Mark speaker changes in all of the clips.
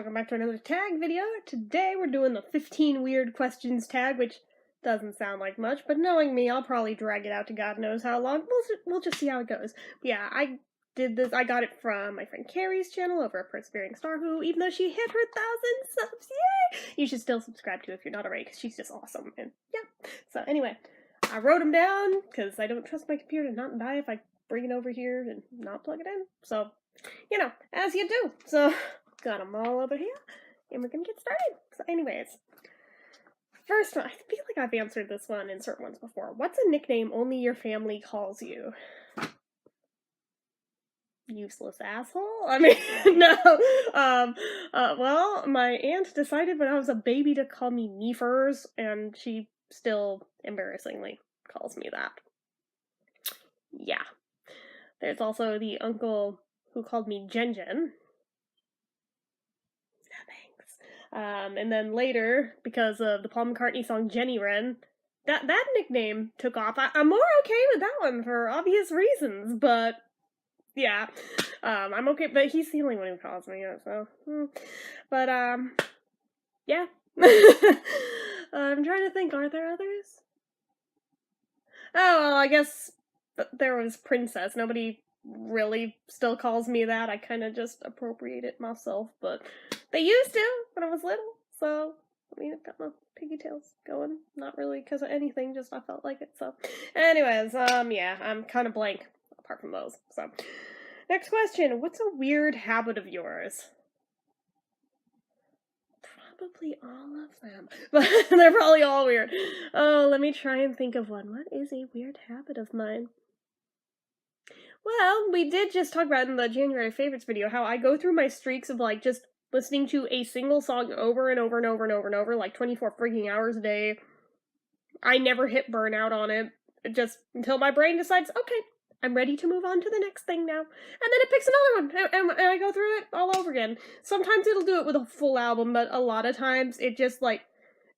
Speaker 1: welcome back to another tag video. Today we're doing the 15 weird questions tag, which doesn't sound like much, but knowing me, I'll probably drag it out to God knows how long. We'll just see how it goes. But yeah, I did this, I got it from my friend Carrie's channel over at Persevering Star, who, even though she hit her 1,000 subs, yay! You should still subscribe to if you're not already, because she's just awesome, and yeah. So anyway, I wrote them down, because I don't trust my computer to not die if I bring it over here and not plug it in, so, you know, as you do. So, got them all over here, and we're gonna get started. So anyways, first one, I feel like I've answered this one in certain ones before. What's a nickname only your family calls you? Useless asshole? I mean, no. Well, my aunt decided when I was a baby to call me Neefers, and she still embarrassingly calls me that. Yeah. There's also the uncle who called me Jen. And then later, because of the Paul McCartney song Jenny Wren, that nickname took off. I'm more okay with that one for obvious reasons, but yeah, I'm okay, but he's the only one who calls me, so, but, yeah. I'm trying to think, are there others? Oh, well, I guess there was Princess. Nobody really still calls me that. I kind of just appropriate it myself, but they used to when I was little, so, I mean, I've got my pigtails going. Not really because of anything, just I felt like it, so. Anyways, yeah, I'm kind of blank, apart from those, so. Next question, what's a weird habit of yours? Probably all of them, but they're probably all weird. Oh, let me try and think of one. What is a weird habit of mine? Well, we did just talk about in the January favorites video how I go through my streaks of, like, just listening to a single song over and over and over and over and over, like 24 freaking hours a day. I never hit burnout on it, just until my brain decides, okay, I'm ready to move on to the next thing now. And then it picks another one, and I go through it all over again. Sometimes it'll do it with a full album, but a lot of times it just, like,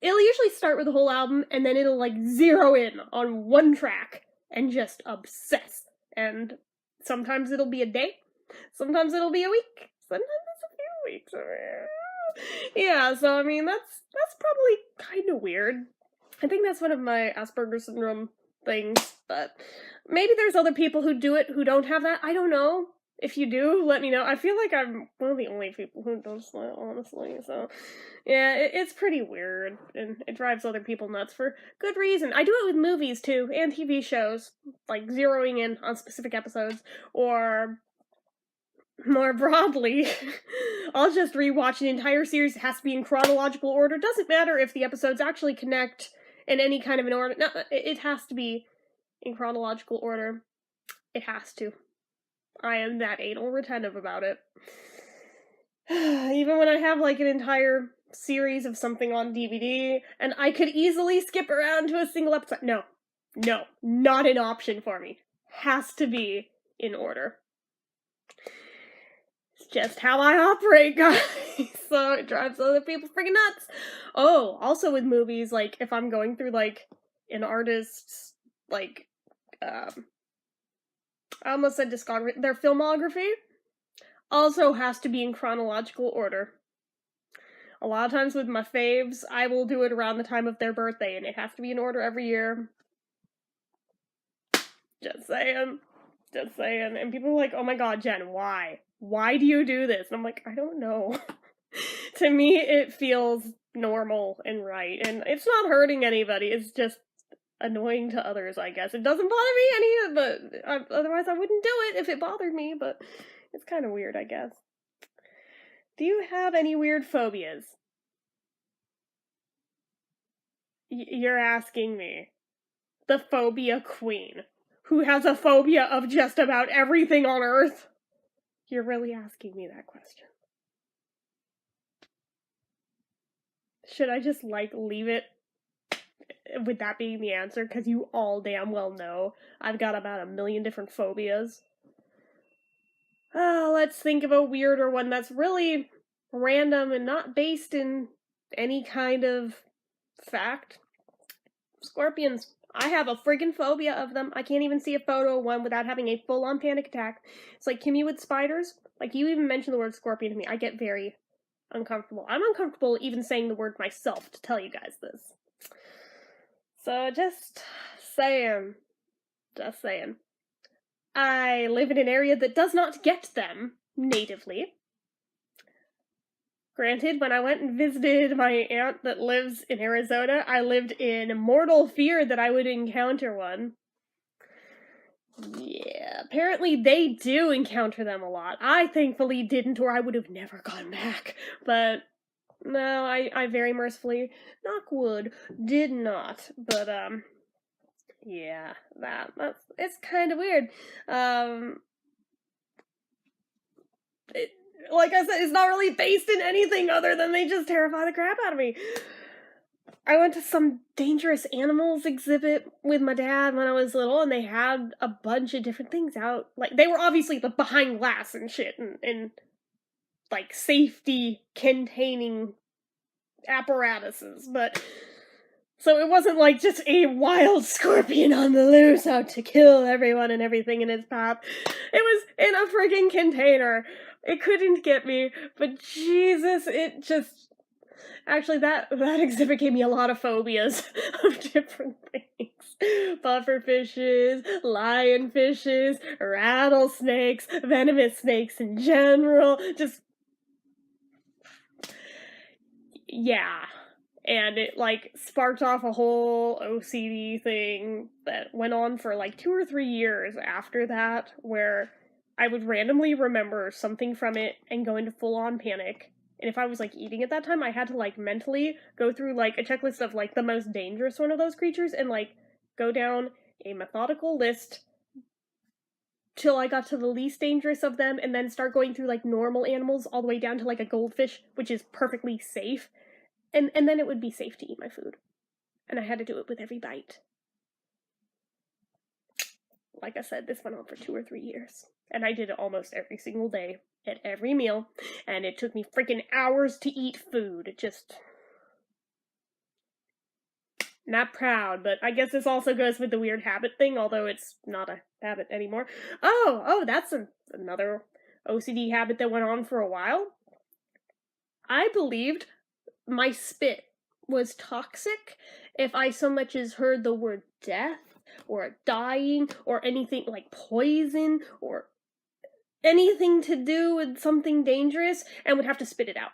Speaker 1: it'll usually start with a whole album, and then it'll, like, zero in on one track and just obsess. And sometimes it'll be a day, sometimes it'll be a week, sometimes it's a few weeks. Yeah, so, I mean, that's probably kind of weird. I think that's one of my Asperger's syndrome things, but maybe there's other people who do it who don't have that. I don't know. If you do, let me know. I feel like I'm one of the only people who does that, honestly, so yeah, it's pretty weird, and it drives other people nuts for good reason. I do it with movies, too, and TV shows, like zeroing in on specific episodes, or more broadly, I'll just rewatch an entire series. It has to be in chronological order. Doesn't matter if the episodes actually connect in any kind of an order. No, it has to be in chronological order. It has to. I am that anal retentive about it. Even when I have, like, an entire series of something on DVD, and I could easily skip around to a single episode. No, not an option for me. Has to be in order. It's just how I operate, guys. So it drives other people freaking nuts. Oh, also with movies, like, if I'm going through, like, an artist's, like, I almost said discography, their filmography also has to be in chronological order. A lot of times with my faves, I will do it around the time of their birthday, and it has to be in order every year. Just saying. And people are like, oh my god, Jen, why? Why do you do this? And I'm like, I don't know. To me, it feels normal and right, and it's not hurting anybody, it's just annoying to others, I guess. It doesn't bother me any, but otherwise I wouldn't do it if it bothered me, but it's kind of weird, I guess. Do you have any weird phobias? You're asking me. The phobia queen, who has a phobia of just about everything on Earth? You're really asking me that question. Should I just, like, leave it with that being the answer? Because you all damn well know I've got about 1 million different phobias. Let's think of a weirder one that's really random and not based in any kind of fact. Scorpions. I have a friggin' phobia of them. I can't even see a photo of one without having a full-on panic attack. It's like Kimmy with spiders. Like, you even mentioned the word scorpion to me. I get very uncomfortable. I'm uncomfortable even saying the word myself to tell you guys this. So just saying. Just saying. I live in an area that does not get them natively. Granted, when I went and visited my aunt that lives in Arizona, I lived in mortal fear that I would encounter one. Yeah, apparently they do encounter them a lot. I thankfully didn't, or I would have never gone back. But no, I very mercifully, knock wood, did not. But yeah, that's it's kind of weird. Like I said, it's not really based in anything other than they just terrify the crap out of me. I went to some dangerous animals exhibit with my dad when I was little, and they had a bunch of different things out. Like, they were obviously the behind glass and shit, and like, safety-containing apparatuses, but... So it wasn't like just a wild scorpion on the loose out to kill everyone and everything in its path. It was in a friggin' container. It couldn't get me, but Jesus, it just... Actually, that exhibit gave me a lot of phobias of different things. Pufferfishes, lionfishes, rattlesnakes, venomous snakes in general, just... Yeah. And it, like, sparked off a whole OCD thing that went on for, like, 2 or 3 years after that, where I would randomly remember something from it and go into full-on panic. And if I was, like, eating at that time, I had to, like, mentally go through, like, a checklist of, like, the most dangerous one of those creatures and, like, go down a methodical list till I got to the least dangerous of them, and then start going through, like, normal animals all the way down to, like, a goldfish, which is perfectly safe. And then it would be safe to eat my food. And I had to do it with every bite. Like I said, this went on for 2 or 3 years. And I did it almost every single day, at every meal. And it took me freaking hours to eat food. Just... not proud, but I guess this also goes with the weird habit thing, although it's not a habit anymore. Oh, that's another OCD habit that went on for a while. I believed my spit was toxic if I so much as heard the word death, or dying, or anything like poison, or anything to do with something dangerous, and would have to spit it out.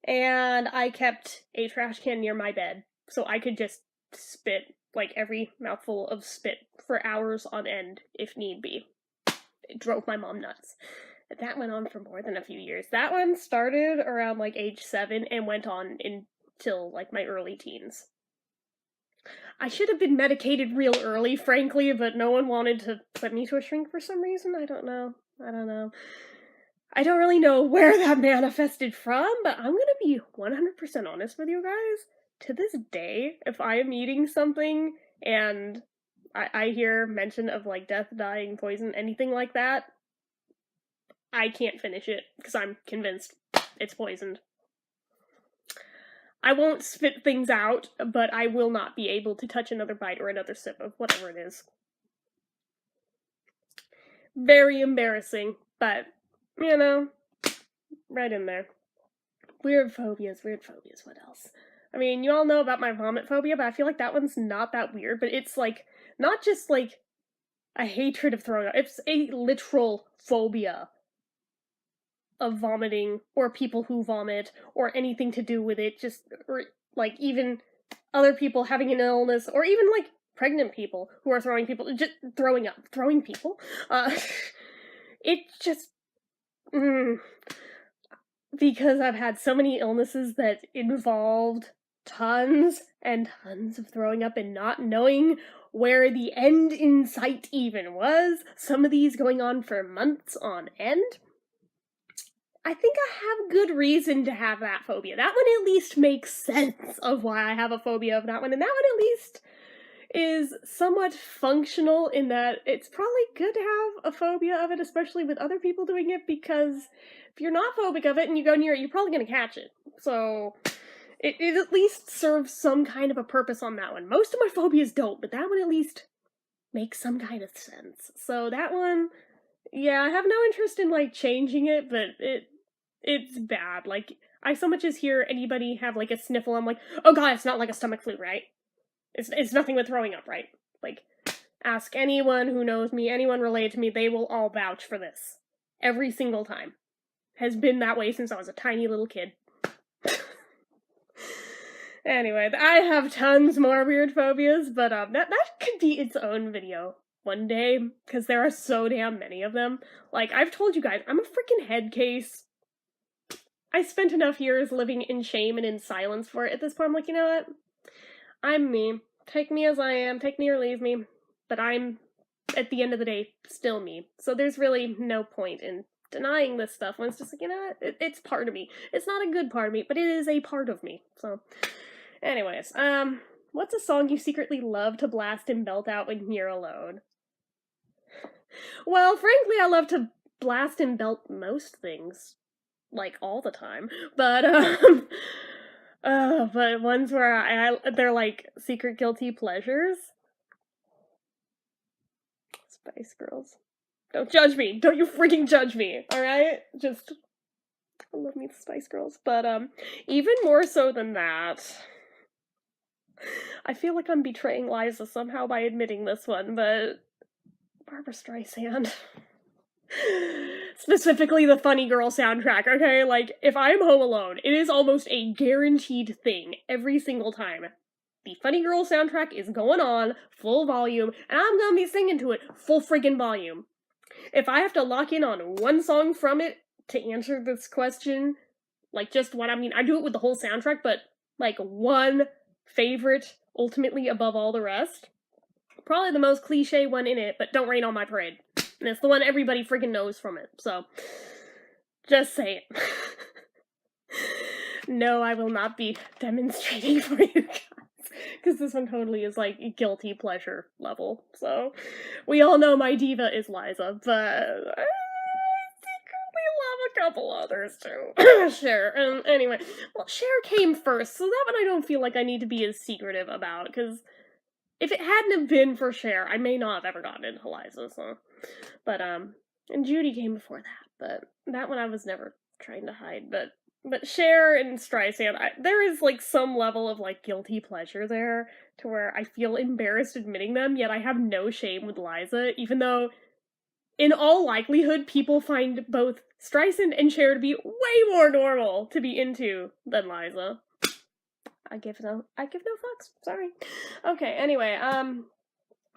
Speaker 1: And I kept a trash can near my bed, so I could just spit, like, every mouthful of spit for hours on end, if need be. It drove my mom nuts. That went on for more than a few years. That one started around, like, age 7 and went on until, like, my early teens. I should have been medicated real early, frankly, but no one wanted to put me to a shrink for some reason. I don't know. I don't really know where that manifested from, but I'm gonna be 100% honest with you guys. To this day, if I am eating something and I hear mention of, like, death, dying, poison, anything like that, I can't finish it, because I'm convinced it's poisoned. I won't spit things out, but I will not be able to touch another bite or another sip of whatever it is. Very embarrassing, but, you know, right in there. Weird phobias, what else? I mean, you all know about my vomit phobia, but I feel like that one's not that weird, but it's, like, not just, like, a hatred of throwing up, it's a literal phobia of vomiting, or people who vomit, or anything to do with it, just, or, like, even other people having an illness, or even, like, pregnant people who are throwing people, just throwing people, it just, because I've had so many illnesses that involved tons and tons of throwing up and not knowing where the end in sight even was, some of these going on for months on end, I think I have good reason to have that phobia. That one at least makes sense of why I have a phobia of that one, and that one at least is somewhat functional in that it's probably good to have a phobia of it, especially with other people doing it, because if you're not phobic of it and you go near it, you're probably going to catch it. So it at least serves some kind of a purpose on that one. Most of my phobias don't, but that one at least makes some kind of sense. So that one, yeah, I have no interest in, like, changing it, but It's bad. Like, I so much as hear anybody have, like, a sniffle, I'm like, oh god, it's not like a stomach flu, right? It's nothing with throwing up, right? Like, ask anyone who knows me, anyone related to me, they will all vouch for this. Every single time. Has been that way since I was a tiny little kid. Anyway, I have tons more weird phobias, but that could be its own video one day, because there are so damn many of them. Like, I've told you guys, I'm a freaking head case. I spent enough years living in shame and in silence for it at this point. I'm like, you know what? I'm me. Take me as I am, take me or leave me. But I'm, at the end of the day, still me. So there's really no point in denying this stuff when it's just like, you know what? It's part of me. It's not a good part of me, but it is a part of me. So, anyways, what's a song you secretly love to blast and belt out when you're alone? Well, frankly, I love to blast and belt most things. Like, all the time. But, but ones where they're like secret guilty pleasures. Spice Girls. Don't judge me. Don't you freaking judge me, alright? Just, I love me the Spice Girls. But, even more so than that, I feel like I'm betraying Liza somehow by admitting this one, but Barbra Streisand. Specifically the Funny Girl soundtrack, okay? Like, if I'm home alone, it is almost a guaranteed thing every single time. The Funny Girl soundtrack is going on, full volume, and I'm gonna be singing to it full friggin' volume. If I have to lock in on one song from it to answer this question, like just one, I mean, I do it with the whole soundtrack, but like one favorite, ultimately above all the rest, probably the most cliche one in it, but Don't Rain on My Parade. And it's the one everybody friggin' knows from it, so just say it. No, I will not be demonstrating for you guys, because this one totally is like guilty pleasure level. So we all know my diva is Liza, but I secretly love a couple others too. Cher. Anyway, well, Cher came first, so that one I don't feel like I need to be as secretive about, because if it hadn't have been for Cher, I may not have ever gotten into Liza, so. But, and Judy came before that, but that one I was never trying to hide, but Cher and Streisand, there is, like, some level of, like, guilty pleasure there, to where I feel embarrassed admitting them, yet I have no shame with Liza, even though, in all likelihood, people find both Streisand and Cher to be way more normal to be into than Liza. I give no fucks, sorry. Okay, anyway,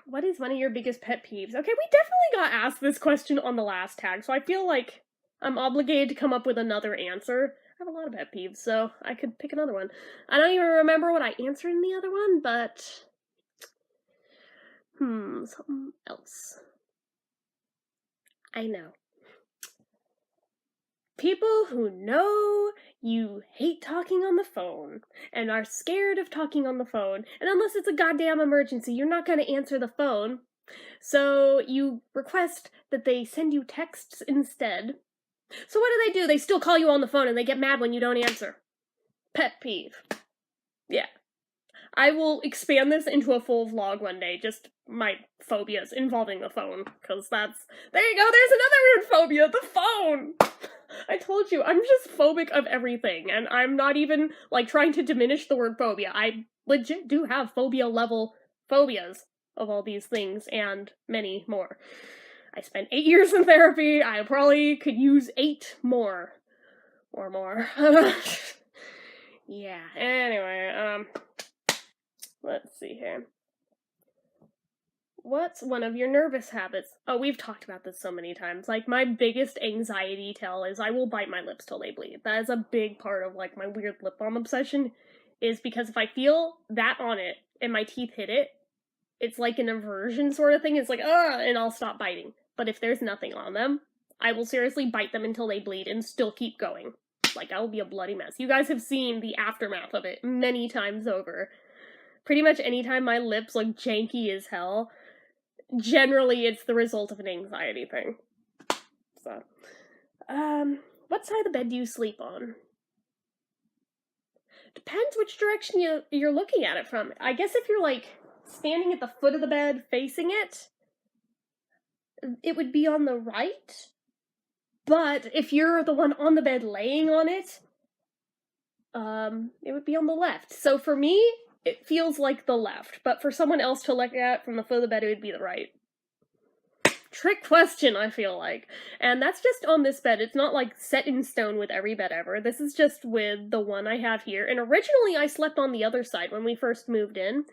Speaker 1: what is one of your biggest pet peeves? Okay, we definitely got asked this question on the last tag, so I feel like I'm obligated to come up with another answer. I have a lot of pet peeves, so I could pick another one. I don't even remember what I answered in the other one, but... something else. I know. People who know you hate talking on the phone, and are scared of talking on the phone, and unless it's a goddamn emergency, you're not gonna answer the phone, so you request that they send you texts instead. So what do? They still call you on the phone, and they get mad when you don't answer. Pet peeve. Yeah. I will expand this into a full vlog one day, just my phobias involving the phone, because that's... There you go, there's another weird phobia, the phone! I told you, I'm just phobic of everything, and I'm not even, like, trying to diminish the word phobia. I legit do have phobia-level phobias of all these things, and many more. I spent 8 years in therapy, I probably could use 8 more. Or more. Yeah, anyway, let's see here. What's one of your nervous habits? Oh, we've talked about this so many times. Like, my biggest anxiety tell is I will bite my lips till they bleed. That is a big part of, like, my weird lip balm obsession, is because if I feel that on it, and my teeth hit it, it's like an aversion sort of thing. It's like, ugh, and I'll stop biting. But if there's nothing on them, I will seriously bite them until they bleed and still keep going. Like, I will be a bloody mess. You guys have seen the aftermath of it many times over. Pretty much anytime my lips look janky as hell, generally it's the result of an anxiety thing. So, what side of the bed do you sleep on? Depends which direction you're looking at it from. I guess if you're, like, standing at the foot of the bed facing it, it would be on the right. But if you're the one on the bed laying on it, it would be on the left. So for me, it feels like the left, but for someone else to look at from the foot of the bed, it would be the right. Trick question, I feel like. And that's just on this bed. It's not like set in stone with every bed ever. This is just with the one I have here. And originally I slept on the other side when we first moved in.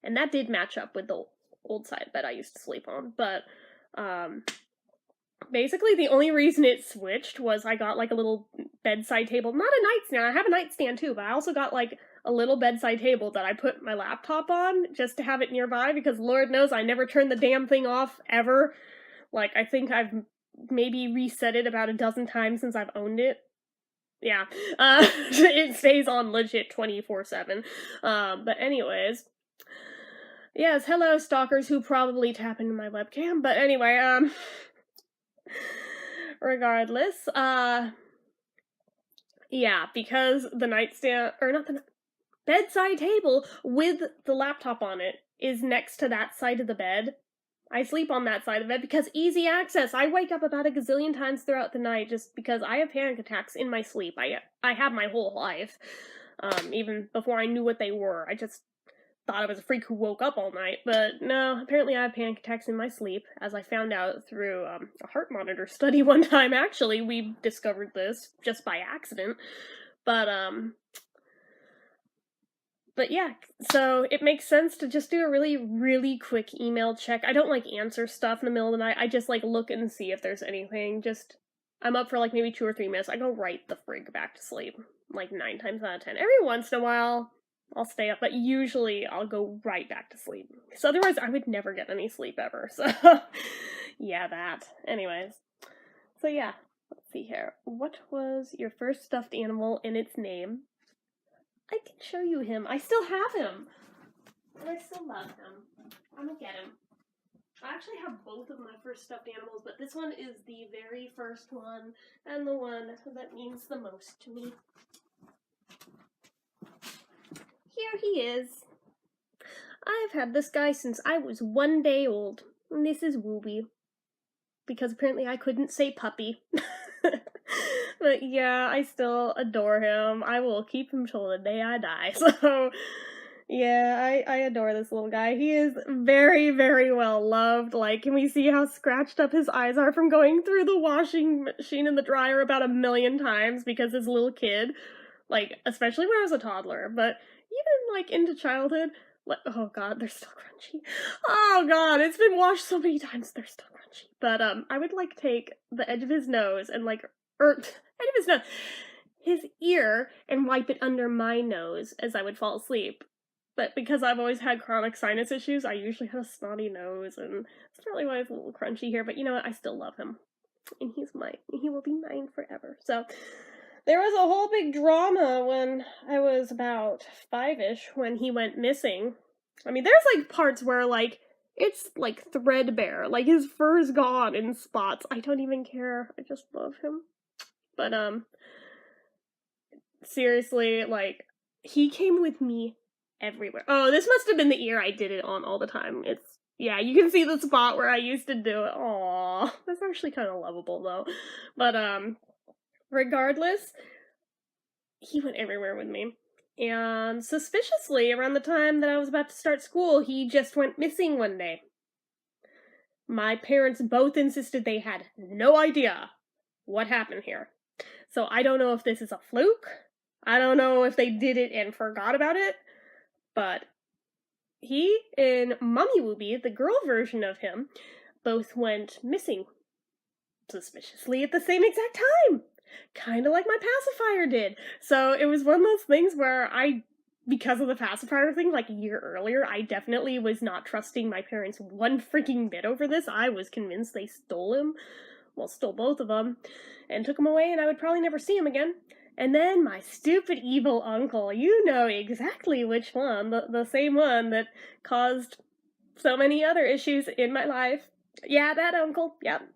Speaker 1: And that did match up with the old side bed I used to sleep on. But, basically the only reason it switched was I got like a little bedside table. Not a nightstand. I have a nightstand too, but I also got like a little bedside table that I put my laptop on just to have it nearby because Lord knows I never turned the damn thing off ever. Like, I think I've maybe reset it about a dozen times since I've owned it. Yeah. It stays on legit 24/7. But anyways. Yes, hello stalkers who probably tap into my webcam. But anyway, regardless, yeah, because the nightstand, or not the bedside table with the laptop on it is next to that side of the bed. I sleep on that side of it because easy access. I wake up about a gazillion times throughout the night just because I have panic attacks in my sleep. I have my whole life. Even before I knew what they were. I just thought I was a freak who woke up all night. But no, apparently I have panic attacks in my sleep, as I found out through a heart monitor study one time. Actually, we discovered this just by accident. But yeah, so it makes sense to just do a really, really quick email check. I don't, like, answer stuff in the middle of the night. I just, like, look and see if there's anything. I'm up for, like, maybe 2 or 3 minutes. I go right the frig back to sleep. Like, 9 times out of 10. Every once in a while, I'll stay up, but usually I'll go right back to sleep. So otherwise, I would never get any sleep ever. So, yeah, that. Anyways. So yeah, let's see here. What was your first stuffed animal and its name? I can show you him. I still have him. And I still love him. I'm gonna get him. I actually have both of my first stuffed animals, but this one is the very first one, and the one that means the most to me. Here he is. I've had this guy since I was 1 day old, and this is Woobie. Because apparently I couldn't say puppy. But yeah, I still adore him. I will keep him till the day I die. So, yeah, I adore this little guy. He is very, very well loved. Like, can we see how scratched up his eyes are from going through the washing machine and the dryer about 1,000,000 times because his little kid, like, especially when I was a toddler, but even, like, into childhood, like, oh god, they're still crunchy. Oh god, it's been washed so many times, they're still crunchy. But, I would, like, take the edge of his nose and, like, edge of his nose, his ear, and wipe it under my nose as I would fall asleep. But because I've always had chronic sinus issues, I usually have a snotty nose, and that's probably why it's a little crunchy here, but you know what, I still love him. And he's mine. He will be mine forever. So, there was a whole big drama when I was about 5-ish when he went missing. I mean, there's, like, parts where, like, it's, like, threadbare. Like, his fur's gone in spots. I don't even care. I just love him. But, seriously, like, he came with me everywhere. Oh, this must have been the ear I did it on all the time. Yeah, you can see the spot where I used to do it. Aww. That's actually kind of lovable, though. But, regardless, he went everywhere with me. And suspiciously, around the time that I was about to start school, he just went missing one day. My parents both insisted they had no idea what happened here. So I don't know if this is a fluke. I don't know if they did it and forgot about it. But he and Mummy Woobie, the girl version of him, both went missing. Suspiciously at the same exact time. Kind of like my pacifier did. So it was one of those things where because of the pacifier thing, like a year earlier, I definitely was not trusting my parents one freaking bit over this. I was convinced they stole him. Well, stole both of them. And took him away, and I would probably never see him again. And then my stupid evil uncle, you know exactly which one, the same one that caused so many other issues in my life. Yeah, that uncle, yep.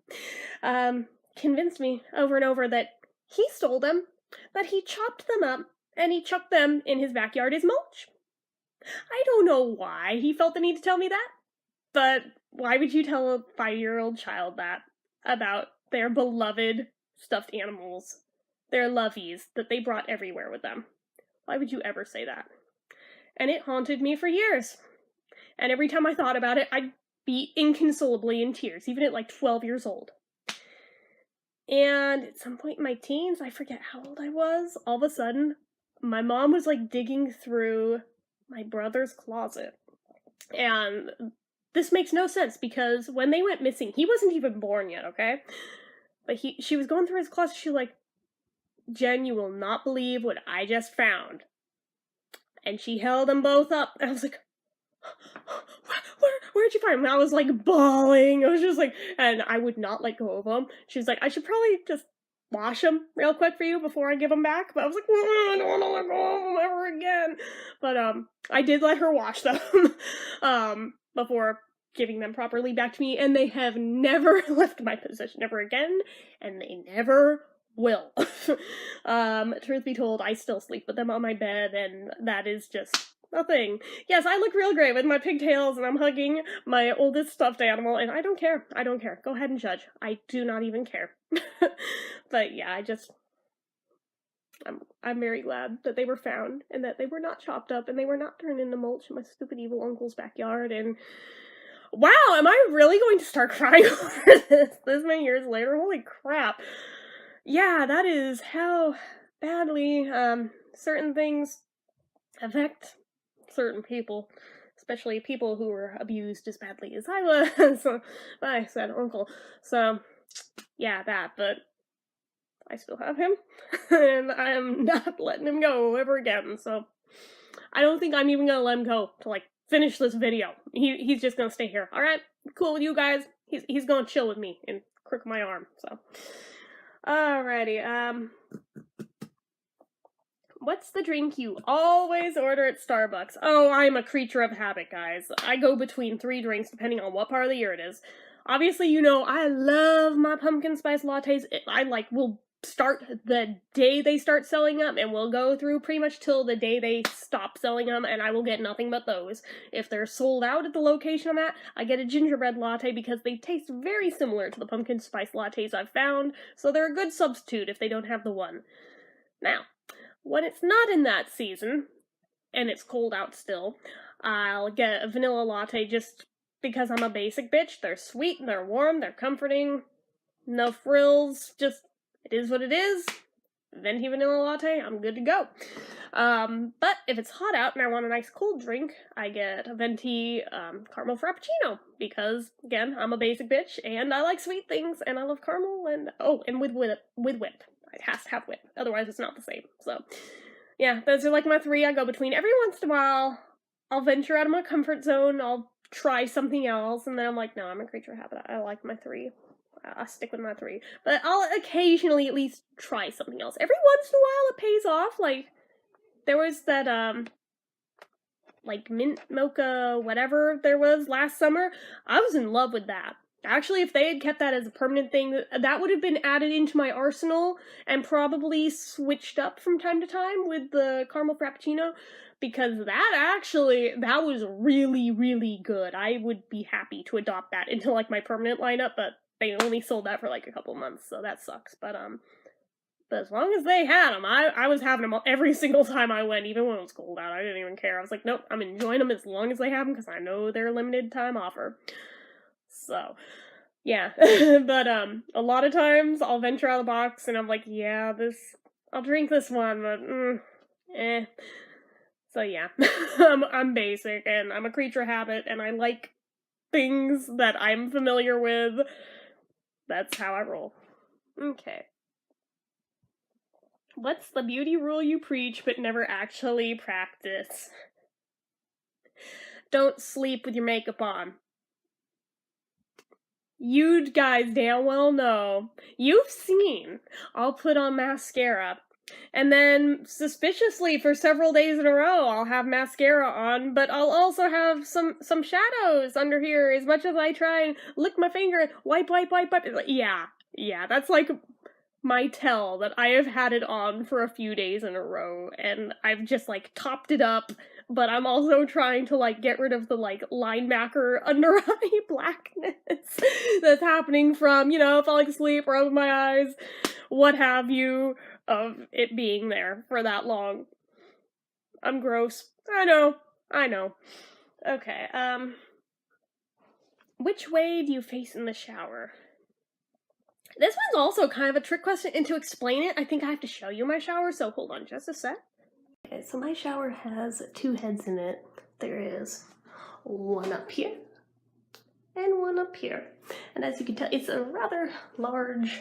Speaker 1: Convinced me over and over that he stole them, that he chopped them up, and he chucked them in his backyard as mulch. I don't know why he felt the need to tell me that, but why would you tell a 5-year-old child that about their beloved stuffed animals, their lovies, that they brought everywhere with them. Why would you ever say that? And it haunted me for years. And every time I thought about it, I'd be inconsolably in tears, even at like 12 years old. And at some point in my teens, I forget how old I was, all of a sudden, my mom was like digging through my brother's closet. And this makes no sense because when they went missing, he wasn't even born yet, okay? But she was going through his closet, she was like, Jen, you will not believe what I just found. And she held them both up, and I was like, where'd you find them? And I was like bawling. I was just like, and I would not let go of them. She was like, I should probably just wash them real quick for you before I give them back. But I was like, I don't want to let go of them ever again. But I did let her wash them before giving them properly back to me, and they have never left my possession ever again, and they never will. Truth be told, I still sleep with them on my bed, and that is just a thing. Yes, I look real great with my pigtails, and I'm hugging my oldest stuffed animal, and I don't care. I don't care. Go ahead and judge. I do not even care. But yeah, I'm very glad that they were found, and that they were not chopped up, and they were not turned into mulch in my stupid evil uncle's backyard, and wow, am I really going to start crying over this many years later? Holy crap. Yeah, that is how badly certain things affect certain people, especially people who were abused as badly as I was by said uncle. So, yeah, that, but I still have him, and I'm not letting him go ever again, so I don't think I'm even gonna let him go to, like, finish this video. He's just gonna stay here. Alright, cool with you guys? He's gonna chill with me and crook my arm, so. Alrighty, what's the drink you always order at Starbucks? Oh, I'm a creature of habit, guys. I go between 3 drinks depending on what part of the year it is. Obviously, you know, I love my pumpkin spice lattes. Will start the day they start selling them, and we'll go through pretty much till the day they stop selling them, and I will get nothing but those. If they're sold out at the location I'm at, I get a gingerbread latte because they taste very similar to the pumpkin spice lattes I've found, so they're a good substitute if they don't have the one. Now, when it's not in that season, and it's cold out still, I'll get a vanilla latte just because I'm a basic bitch. They're sweet, they're warm, they're comforting, no frills, just it is what it is. Venti vanilla latte, I'm good to go. But if it's hot out and I want a nice cold drink, I get a venti caramel frappuccino because, again, I'm a basic bitch and I like sweet things and I love caramel and with whip. It has to have whip, otherwise it's not the same. So, yeah, those are like my 3 I go between. Every once in a while, I'll venture out of my comfort zone, I'll try something else, and then I'm like, no, I'm a creature of habit. I like my 3. I'll stick with my 3. But I'll occasionally at least try something else. Every once in a while it pays off. Like, there was that, like, mint mocha whatever there was last summer. I was in love with that. Actually, if they had kept that as a permanent thing, that would have been added into my arsenal and probably switched up from time to time with the caramel frappuccino, because that was really, really good. I would be happy to adopt that into, like, my permanent lineup, but they only sold that for, like, a couple months, so that sucks. But as long as they had them, I was having them every single time I went, even when it was cold out. I didn't even care. I was like, nope, I'm enjoying them as long as they have them, because I know they're a limited time offer. So, yeah. But, a lot of times, I'll venture out of the box, and I'm like, yeah, I'll drink this one, but, So, yeah. I'm basic, and I'm a creature of habit, and I like things that I'm familiar with. That's how I roll. Okay. What's the beauty rule you preach but never actually practice? Don't sleep with your makeup on. You guys damn well know. You've seen. I'll put on mascara. And then, suspiciously, for several days in a row, I'll have mascara on, but I'll also have some shadows under here, as much as I try and lick my finger and wipe. Yeah, that's like my tell that I have had it on for a few days in a row, and I've just, like, topped it up but I'm also trying to, like, get rid of the, like, linebacker under-eye blackness that's happening from, you know, falling asleep, rubbing my eyes, what have you, of it being there for that long. I'm gross. I know. Okay, which way do you face in the shower? This one's also kind of a trick question, and to explain it, I think I have to show you my shower, so hold on just a sec. Okay, so my shower has 2 heads in it. There is one up here, and one up here. And as you can tell, it's a rather large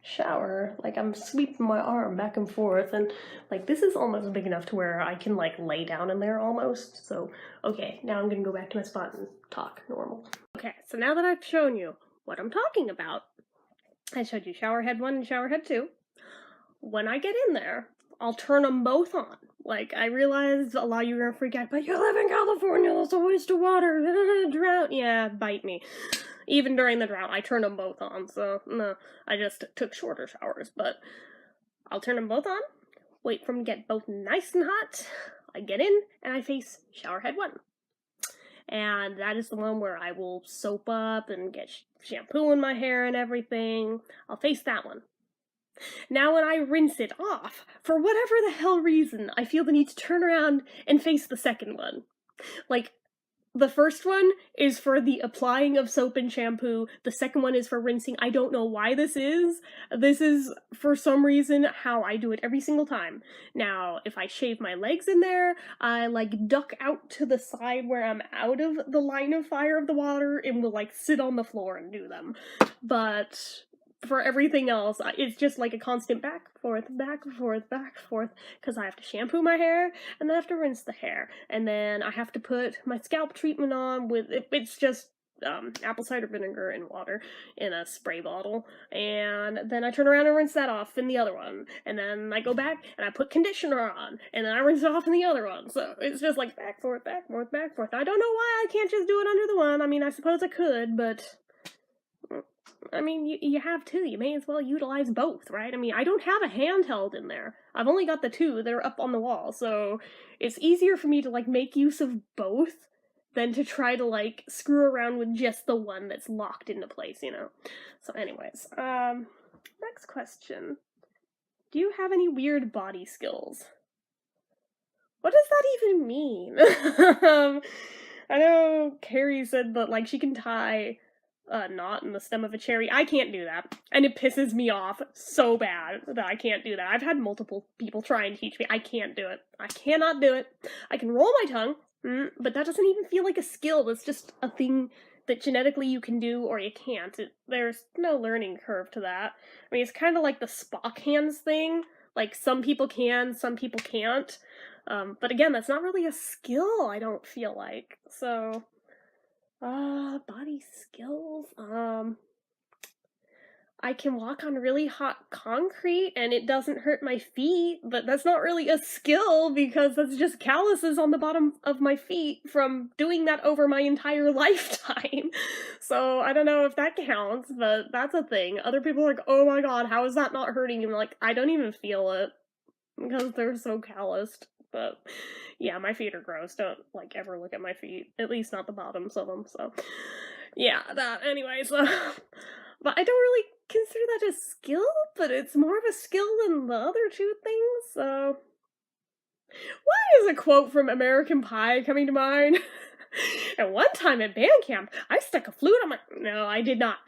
Speaker 1: shower. Like, I'm sweeping my arm back and forth, and like this is almost big enough to where I can like lay down in there almost. So okay, now I'm gonna go back to my spot and talk normal. Okay, so now that I've shown you what I'm talking about, I showed you shower head 1 and shower head 2. When I get in there, I'll turn them both on. Like, I realize a lot of you are gonna freak out, but you live in California, that's a waste of water, drought. Yeah, bite me. Even during the drought, I turn them both on, so no, I just took shorter showers, but I'll turn them both on, wait for them to get both nice and hot, I get in, and I face shower head 1. And that is the one where I will soap up and get shampoo in my hair and everything. I'll face that one. Now when I rinse it off, for whatever the hell reason, I feel the need to turn around and face the second one. Like, the first one is for the applying of soap and shampoo. The second one is for rinsing. I don't know why this is. This is, for some reason, how I do it every single time. Now, if I shave my legs in there, I, like, duck out to the side where I'm out of the line of fire of the water and will, like, sit on the floor and do them. But for everything else, it's just like a constant back, forth, because I have to shampoo my hair, and then I have to rinse the hair, and then I have to put my scalp treatment on with, it's just apple cider vinegar and water in a spray bottle, and then I turn around and rinse that off in the other one, and then I go back and I put conditioner on, and then I rinse it off in the other one. So it's just like back, forth. I don't know why I can't just do it under the one. I mean, I suppose I could, but I mean, you have two. You may as well utilize both, right? I mean, I don't have a handheld in there. I've only got the 2. They're up on the wall, so it's easier for me to, like, make use of both than to try to, like, screw around with just the one that's locked into place, you know? So anyways, next question. Do you have any weird body skills? What does that even mean? I know Carrie said that, like, she can tie a knot in the stem of a cherry. I can't do that. And it pisses me off so bad that I can't do that. I've had multiple people try and teach me. I can't do it. I cannot do it. I can roll my tongue, but that doesn't even feel like a skill. It's just a thing that genetically you can do or you can't. There's no learning curve to that. I mean, it's kind of like the Spock hands thing. Like, some people can, some people can't. But again, that's not really a skill, I don't feel like. So, body skills, I can walk on really hot concrete and it doesn't hurt my feet, but that's not really a skill because that's just calluses on the bottom of my feet from doing that over my entire lifetime. So I don't know if that counts, but that's a thing. Other people are like, oh my god, how is that not hurting? And like, I don't even feel it because they're so calloused. But yeah, my feet are gross. Don't, like, ever look at my feet. At least not the bottoms of them, so. Yeah, that, anyways. But I don't really consider that a skill, but it's more of a skill than the other 2 things, so. Why is a quote from American Pie coming to mind? At one time at band camp, I stuck a flute on my— No, I did not.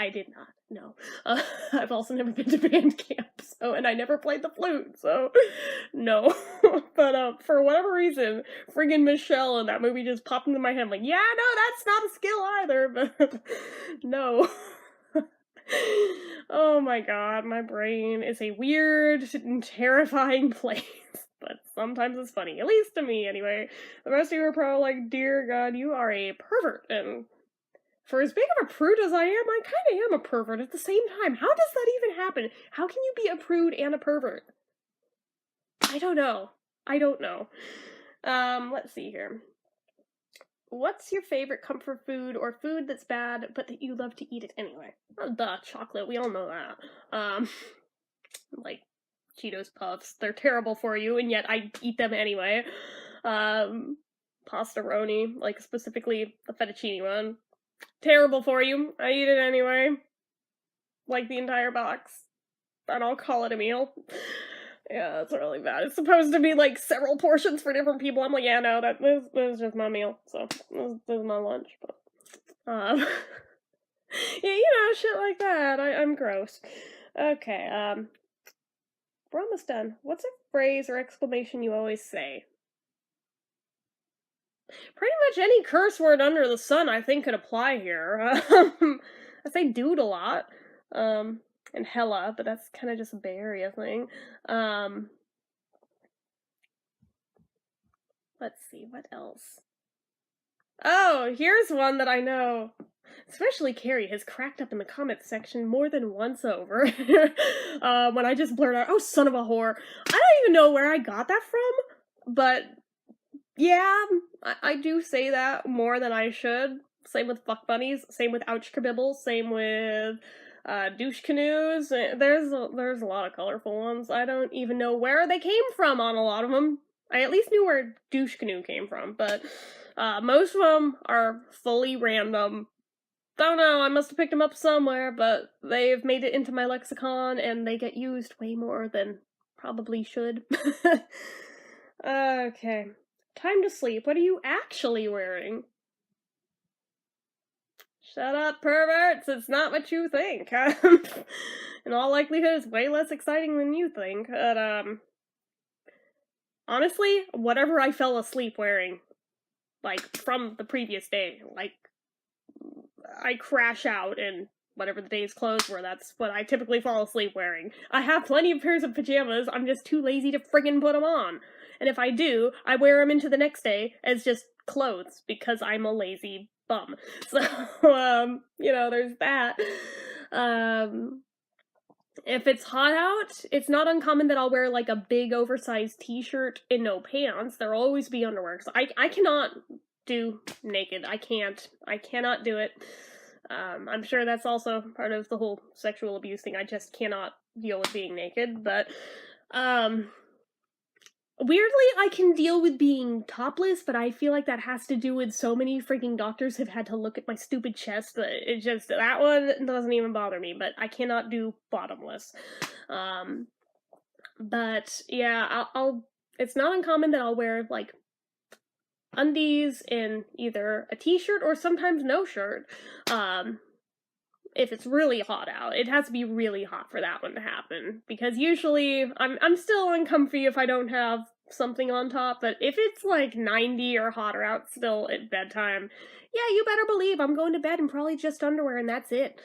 Speaker 1: No. I've also never been to band camp, so, and I never played the flute, so, no. But, for whatever reason, friggin' Michelle in that movie just popped into my head, like, yeah, no, that's not a skill either, but, no. Oh my god, my brain is a weird and terrifying place. But sometimes it's funny, at least to me, anyway. The rest of you are probably like, dear god, you are a pervert, and for as big of a prude as I am, I kinda am a pervert at the same time. How does that even happen? How can you be a prude and a pervert? I don't know. Let's see here. What's your favorite comfort food or food that's bad, but that you love to eat it anyway? Oh, duh, chocolate, we all know that. Like, Cheetos Puffs, they're terrible for you, and yet I eat them anyway. pastaroni, like specifically the fettuccine one. Terrible for you. I eat it anyway. Like the entire box. And I'll call it a meal. Yeah, it's really bad. It's supposed to be like several portions for different people. I'm like, yeah, no, this is just my meal. So this is my lunch. But yeah, shit like that. I'm gross. Okay, we're almost done. What's a phrase or exclamation you always say? Pretty much any curse word under the sun, I think, could apply here. I say dude a lot, and hella, but that's kind of just a Bay Area thing. Let's see, what else? Oh, here's one that I know. Especially Carrie has cracked up in the comments section more than once over. When I just blurt out, oh, son of a whore. I don't even know where I got that from, but yeah, I do say that more than I should. Same with fuck bunnies, same with ouch kabibbles, same with douche canoes. There's a lot of colorful ones. I don't even know where they came from on a lot of them. I at least knew where douche canoe came from, but most of them are fully random. Don't know, I must have picked them up somewhere, but they've made it into my lexicon, and they get used way more than probably should. Okay. Time to sleep. What are you actually wearing? Shut up, perverts! It's not what you think. In all likelihood, it's way less exciting than you think. But, honestly, whatever I fell asleep wearing, like, from the previous day, like, I crash out and whatever the day's clothes were, that's what I typically fall asleep wearing. I have plenty of pairs of pajamas, I'm just too lazy to friggin' put them on. And if I do, I wear them into the next day as just clothes, because I'm a lazy bum. So, there's that. If it's hot out, it's not uncommon that I'll wear, like, a big oversized t-shirt and no pants. There'll always be underwear, because I cannot do naked. I cannot do it. I'm sure that's also part of the whole sexual abuse thing. I just cannot deal with being naked, but, weirdly, I can deal with being topless, but I feel like that has to do with so many freaking doctors have had to look at my stupid chest that that one doesn't even bother me, but I cannot do bottomless. But, yeah, it's not uncommon that I'll wear, like, undies in either a t-shirt or sometimes no shirt. If it's really hot out. It has to be really hot for that one to happen, because usually I'm still uncomfy if I don't have something on top, but if it's like 90 or hotter out still at bedtime, yeah, you better believe I'm going to bed in probably just underwear and that's it.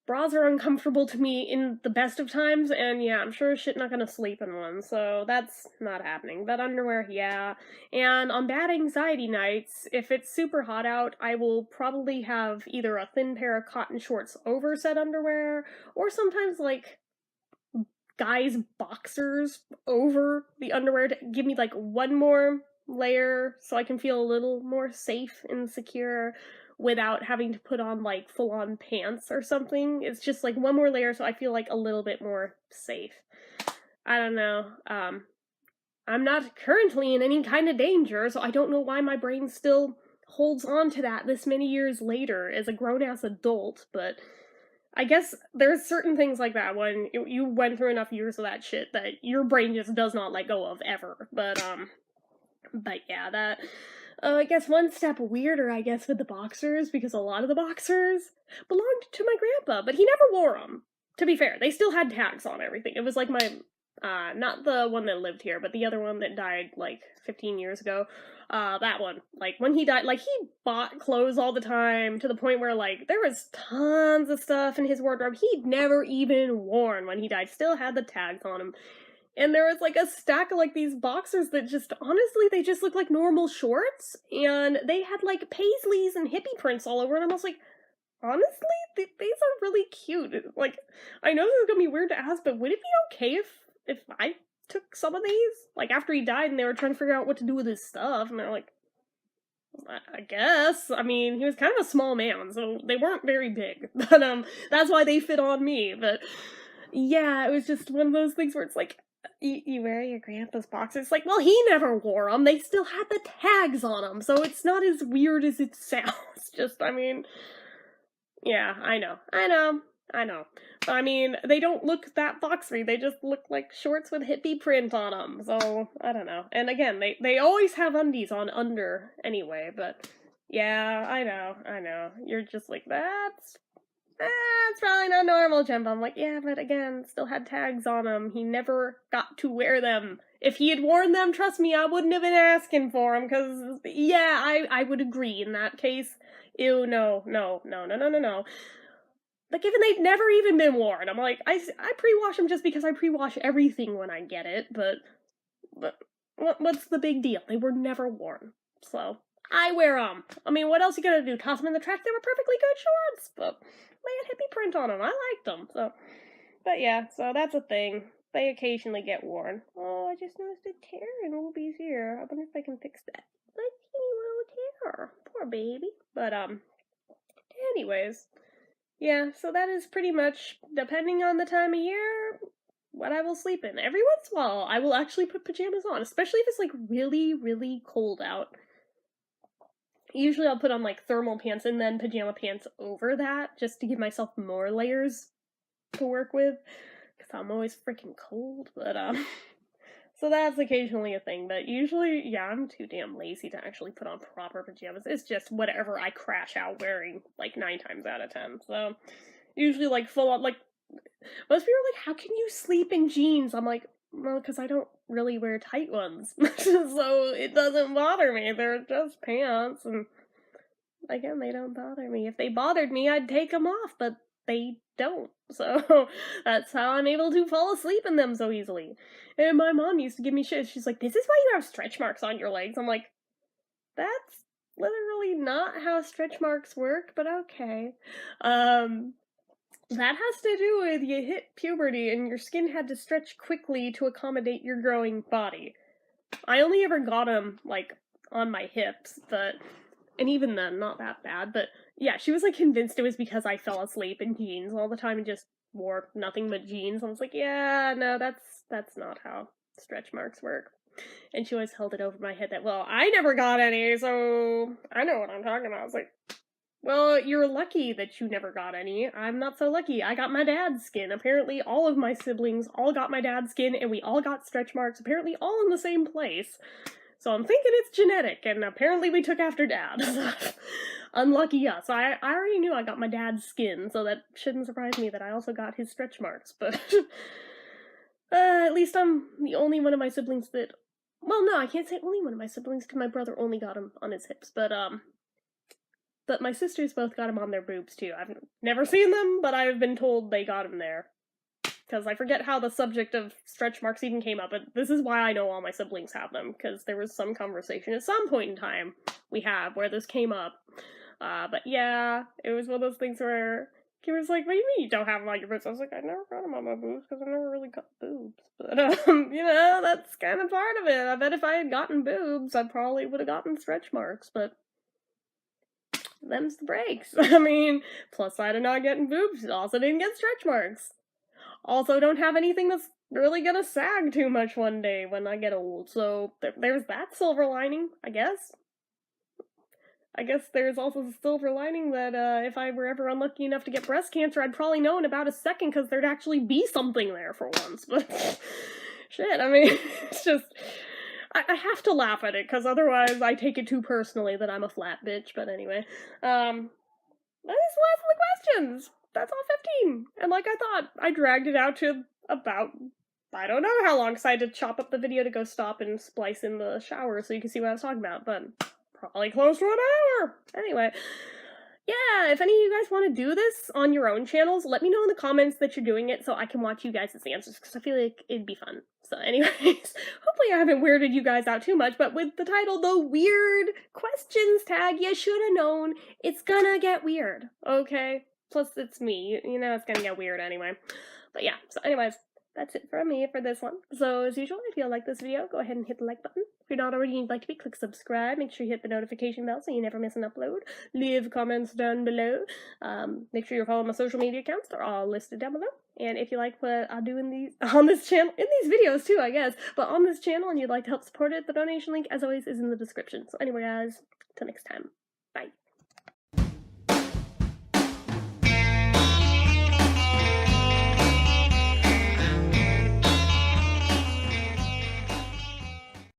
Speaker 1: Bras are uncomfortable to me in the best of times, and yeah, I'm sure as shit not gonna sleep in one, so that's not happening. But underwear, yeah. And on bad anxiety nights, if it's super hot out, I will probably have either a thin pair of cotton shorts over said underwear, or sometimes, like, guys' boxers over the underwear to give me, like, one more layer so I can feel a little more safe and secure without having to put on, like, full-on pants or something. It's just, like, one more layer so I feel, like, a little bit more safe. I don't know. I'm not currently in any kind of danger, so I don't know why my brain still holds on to that this many years later as a grown-ass adult, but I guess there's certain things like that when you went through enough years of that shit that your brain just does not let go of ever. But yeah, that... I guess one step weirder, I guess, with the boxers, because a lot of the boxers belonged to my grandpa, but he never wore them. To be fair, they still had tags on everything. It was like my, not the one that lived here, but the other one that died, like, 15 years ago. That one. Like, when he died, like, he bought clothes all the time, to the point where, like, there was tons of stuff in his wardrobe he'd never even worn when he died. Still had the tags on him. And there was, like, a stack of, like, these boxers that just, honestly, they just looked like normal shorts, and they had, like, paisleys and hippie prints all over, and I was like, honestly, these are really cute. Like, I know this is gonna be weird to ask, but would it be okay if I took some of these? Like, after he died, and they were trying to figure out what to do with his stuff, and they're like, I guess. I mean, he was kind of a small man, so they weren't very big, but, that's why they fit on me, but, yeah, it was just one of those things where it's like, You wear your grandpa's boxers? Like, well, he never wore them. They still had the tags on them, so it's not as weird as it sounds. Just, I mean, yeah, I know. But, I mean, they don't look that boxery. They just look like shorts with hippie print on them. So, I don't know. And again, they always have undies on under anyway, but yeah, I know. You're just like, that's probably not normal, Jemba. I'm like, yeah, but again, still had tags on them. He never got to wear them. If he had worn them, trust me, I wouldn't have been asking for them, because, yeah, I would agree in that case. Ew, no. Like, even they've never even been worn. I'm like, I pre-wash them just because I pre-wash everything when I get it, but what's the big deal? They were never worn. So, I wear them. I mean, what else you gonna do? Toss them in the trash? They were perfectly good shorts, but they had hippie print on them. I liked them, so. But yeah, so that's a thing. They occasionally get worn. Oh, I just noticed a tear in Woobie's ear. I wonder if I can fix that. Like, teeny little tear. Poor baby. But, anyways. Yeah, so that is pretty much, depending on the time of year, what I will sleep in. Every once in a while, I will actually put pajamas on, especially if it's, like, really, really cold out. Usually I'll put on, like, thermal pants and then pajama pants over that, just to give myself more layers to work with, because I'm always freaking cold, but, so that's occasionally a thing, but usually, yeah, I'm too damn lazy to actually put on proper pajamas. It's just whatever I crash out wearing, like, 9 times out of 10, so usually, like, full on, like, most people are like, how can you sleep in jeans? I'm like, well, because I don't really wear tight ones, so it doesn't bother me. They're just pants, and again, they don't bother me. If they bothered me, I'd take them off, but they don't. So that's how I'm able to fall asleep in them so easily. And my mom used to give me shit. She's like, this is why you have stretch marks on your legs. I'm like, that's literally not how stretch marks work, but okay. That has to do with you hit puberty and your skin had to stretch quickly to accommodate your growing body. I only ever got them, like, on my hips, but, and even then, not that bad, but yeah, she was, like, convinced it was because I fell asleep in jeans all the time and just wore nothing but jeans. I was like, yeah, no, that's not how stretch marks work. And she always held it over my head that, well, I never got any, so I know what I'm talking about. I was like, well, you're lucky that you never got any. I'm not so lucky. I got my dad's skin. Apparently, all of my siblings all got my dad's skin, and we all got stretch marks, apparently all in the same place. So I'm thinking it's genetic, and apparently we took after Dad. Unlucky us. I already knew I got my dad's skin, so that shouldn't surprise me that I also got his stretch marks, but at least I'm the only one of my siblings that, well, no, I can't say only one of my siblings, because my brother only got him on his hips, but my sisters both got them on their boobs, too. I've never seen them, but I've been told they got them there. Because I forget how the subject of stretch marks even came up, but this is why I know all my siblings have them, because there was some conversation at some point in time where this came up. But yeah, it was one of those things where Kim was like, what do you mean you don't have them on your boobs? I was like, I never got them on my boobs, because I never really got boobs. But, you know, that's kind of part of it. I bet if I had gotten boobs, I probably would have gotten stretch marks, but them's the breaks. I mean, plus side of not getting boobs, also didn't get stretch marks. Also don't have anything that's really gonna sag too much one day when I get old, so there's that silver lining, I guess. I guess there's also the silver lining that if I were ever unlucky enough to get breast cancer, I'd probably know in about a second because there'd actually be something there for once, but shit, I mean, it's just, I have to laugh at it, because otherwise I take it too personally that I'm a flat bitch, but anyway, that is the last of the questions! That's all 15! And like I thought, I dragged it out to about, I don't know how long, because I had to chop up the video to go stop and splice in the shower so you can see what I was talking about, but probably close to an hour! Anyway, yeah, if any of you guys want to do this on your own channels, let me know in the comments that you're doing it so I can watch you guys' answers, because I feel like it'd be fun. So anyways, hopefully I haven't weirded you guys out too much, but with the title, The Weird Questions tag, you should have known it's gonna get weird, okay? Plus, it's me. You know it's gonna get weird anyway. But yeah, so anyways, that's it from me for this one. So, as usual, if you like this video, go ahead and hit the like button. If you're not already and you'd like to be, click subscribe. Make sure you hit the notification bell so you never miss an upload. Leave comments down below. Make sure you follow my social media accounts. They're all listed down below. And if you like what I do on this channel, in these videos too, I guess, but on this channel, and you'd like to help support it, the donation link, as always, is in the description. So anyway, guys, till next time, bye.